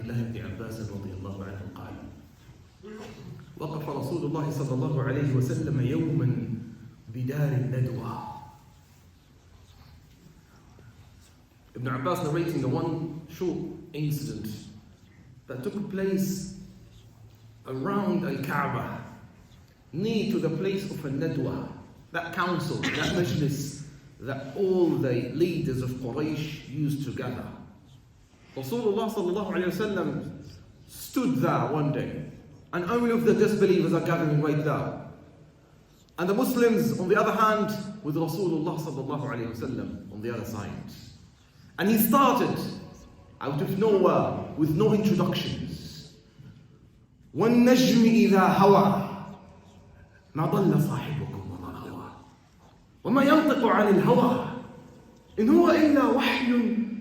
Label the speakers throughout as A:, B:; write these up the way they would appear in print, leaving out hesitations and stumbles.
A: الله بن عباس رضي الله عنه قال: وقف رسول الله صلى الله عليه وسلم يوما بدار الندوة. Ibn Abbas narrating the one short incident that took place around Al-Kaaba, near to the place of Al-Nadwa, that council, that majlis that all the leaders of Quraysh used to gather. Rasulullah sallallahu alayhi wasallam stood there one day, and only of the disbelievers are gathering right there. And the Muslims, on the other hand, with Rasulullah sallallahu alayhi wasallam on the other side. And he started out of nowhere with no introductions. وَالنَّجْمِ إِذَا هَوَى مَا ضَلَّ صَاحِبُكُمْ وَمَا غَوَى وَمَا يَنطِقُ عَنِ الْهَوَى إِنْ هُوَ إِلَّا وَحْيٌ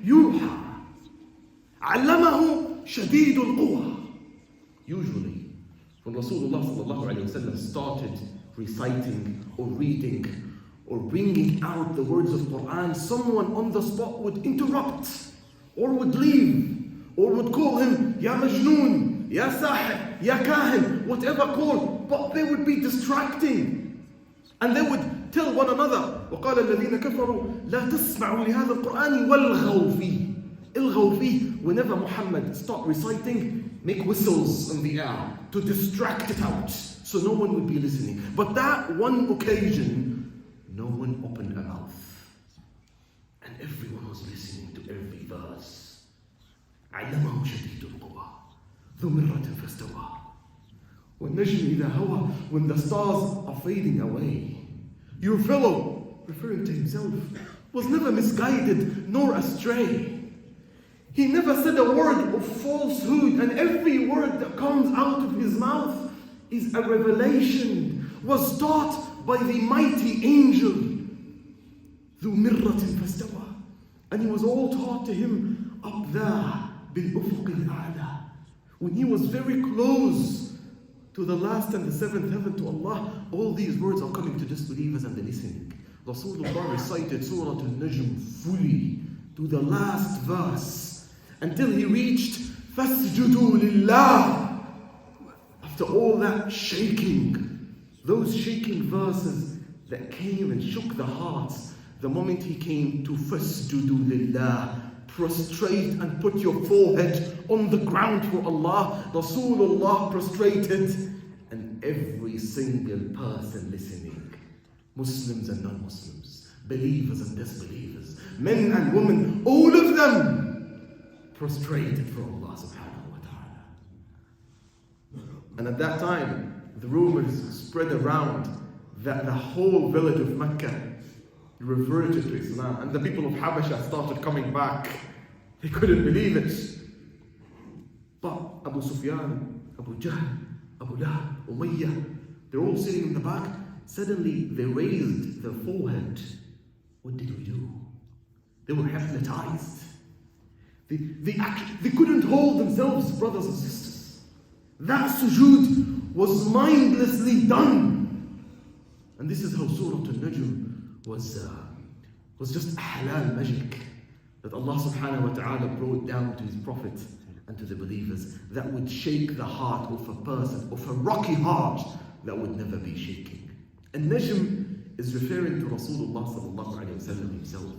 A: يُوحَى عَلَّمَهُ شَدِيدُ الْقُوَى. Usually, when Rasulullah sallallahu alayhi wasallam started reciting or reading or bringing out the words of Quran, someone on the spot would interrupt, or would leave, or would call him Ya Majnoon, Ya Sahib, Ya Kahin, whatever call, but they would be distracting. And they would tell one another, وَقَالَ الَّذِينَ كَفَرُوا لَا تَسْمَعُوا لِهَذَا الْقُرْآنِ وَالْغَوْا فِيهِ. Ilghaw fih, whenever Muhammad start reciting, make whistles in the air to distract it out, so no one would be listening. But that one occasion, no one opened a mouth, and everyone was listening to every verse. عَلَّمَهُ شَدِيدُ الْقُوَى ذُو مِرَّةٍ فَاسْتَوَى وَالنَّجْمِ إِذَا هَوَى. When the stars are fading away, your fellow, referring to himself, was never misguided nor astray. He never said a word of falsehood, and every word that comes out of his mouth is a revelation, was taught by the mighty angel, ذُو مِرَّةٍ فَاسْتَوَى. And he was all taught to him up there, بِالْأُفُقِ الْأَعْلَى. When he was very close to the last and the seventh heaven, to Allah, all these words are coming to disbelievers and they're listening. Rasulullah recited Surah Al-Najm fully to the last verse until he reached فَاسْجُدُوا لِلَّهِ. After all that shaking, those shaking verses that came and shook the hearts, the moment he came to فَاسْجُدُوا لِلَّهِ, prostrate and put your forehead on the ground for Allah, Rasulullah prostrated, and every single person listening, Muslims and non-Muslims, believers and disbelievers, men and women, all of them prostrated for Allah subhanahu wa ta'ala. And at that time, the rumors spread around that the whole village of Mecca reverted to Islam, and the people of Habasha started coming back. They couldn't believe it. But Abu Sufyan, Abu Jahl, Abu Lahab, Umayyah, they're all sitting in the back. Suddenly they raised their forehead. What did we do? They were hypnotized. They couldn't hold themselves, brothers and sisters. That sujood was mindlessly done. And this is how Surah Al-Najm was just a halal magic that Allah subhanahu wa ta'ala brought down to His Prophet and to the believers, that would shake the heart of a person, of a rocky heart that would never be shaking. And Najm is referring to Rasulullah sallallahu alayhi wa sallam himself.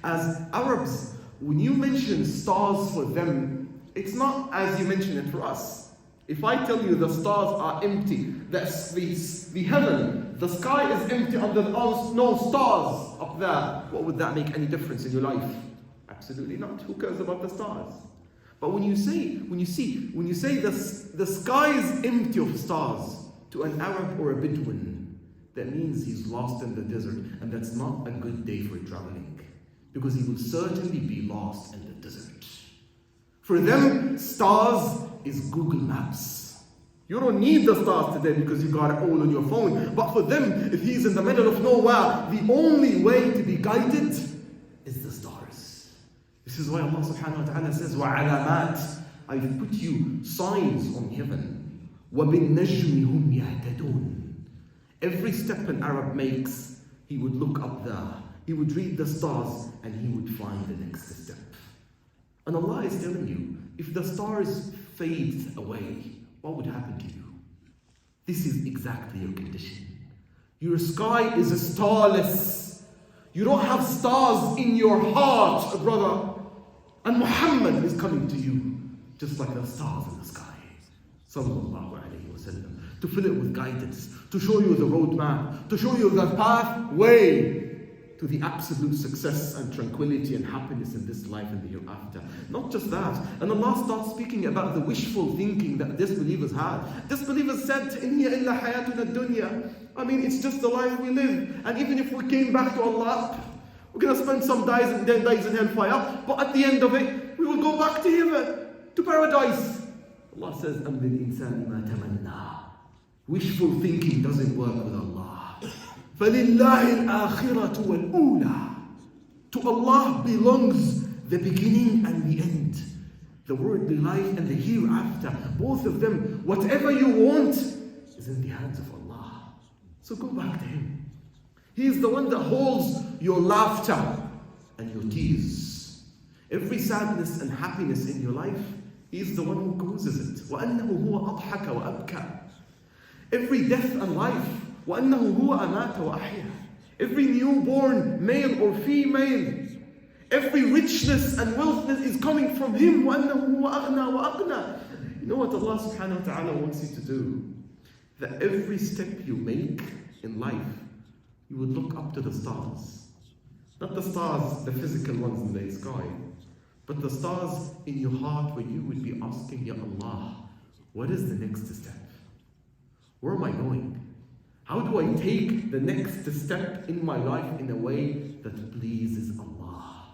A: As Arabs, when you mention stars for them, it's not as you mention it for us. If I tell you the stars are empty, that's the heaven, the sky is empty, and there are no stars up there, what would that make any difference in your life? Absolutely not. Who cares about the stars? But when you say the sky is empty of stars to an Arab or a Bedouin, that means he's lost in the desert, and that's not a good day for traveling, because he will certainly be lost in the desert. For them, stars is Google Maps. You don't need the stars today because you got it all on your phone. But for them, if he's in the middle of nowhere, the only way to be guided is the stars. This is why Allah subhanahu wa ta'ala says, وَعَلَامَاتٍ, I've put you signs on heaven. وَبِالنَّجْمِ هُمْ يَهْتَدُونَ. Every step an Arab makes, he would look up there, he would read the stars, and he would find the next step. And Allah is telling you if the stars fade away, what would happen to you? This is exactly your condition. Your sky is starless. You don't have stars in your heart, brother. And Muhammad is coming to you, just like the stars in the sky. Sallallahu alayhi wa sallam. To fill it with guidance, to show you the roadmap, to show you the pathway to the absolute success and tranquility and happiness in this life and the hereafter. Not just that. And Allah starts speaking about the wishful thinking that disbelievers had. Disbelievers said, "In hiya illa hayatuna dunya." I mean, it's just the life we live. And even if we came back to Allah, we're going to spend some days in hellfire, but at the end of it, we will go back to heaven, to paradise. Allah says, أَمْ لِلْإِنسَانِ مَا تَمَنَّى. Wishful thinking doesn't work with Allah. فَلِلَّهِ الْآخِرَةُ وَالْأُولَى. To Allah belongs the beginning and the end. The worldly life and the hereafter. Both of them, whatever you want, is in the hands of Allah. So go back to Him. He is the one that holds your laughter and your tears. Every sadness and happiness in your life, He is the one who causes it. وَأَنَّهُ هُوَ أَضْحَكَ وَأَبْكَى. Every death and life, وَأَنَّهُ هُوَ أَمَاتَ وَأَحْيَا. Every newborn, male or female, every richness and wealthness is coming from Him. وَأَنَّهُ هُوَ أَغْنَى وَأَقْنَى. You know what Allah subhanahu wa ta'ala wants you to do? That every step you make in life, you would look up to the stars. Not the stars, the physical ones in the sky, but the stars in your heart where you would be asking, Ya Allah, what is the next step? Where am I going? How do I take the next step in my life in a way that pleases Allah?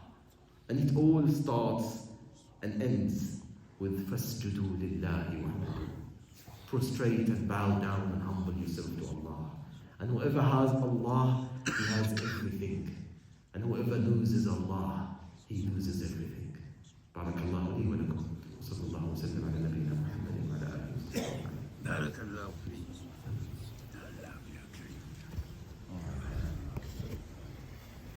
A: And it all starts and ends with فَاسْجُدُوا لِلَّهِ وَحْدَهُ. Prostrate and bow down and humble yourself to Allah. And whoever has Allah, he has everything. And whoever loses Allah, he loses everything. Barakallahu li wa lakum. Wa sallallahu wa sallam ala nabiyyina Muhammadin wa ala alihi wa sahbihi.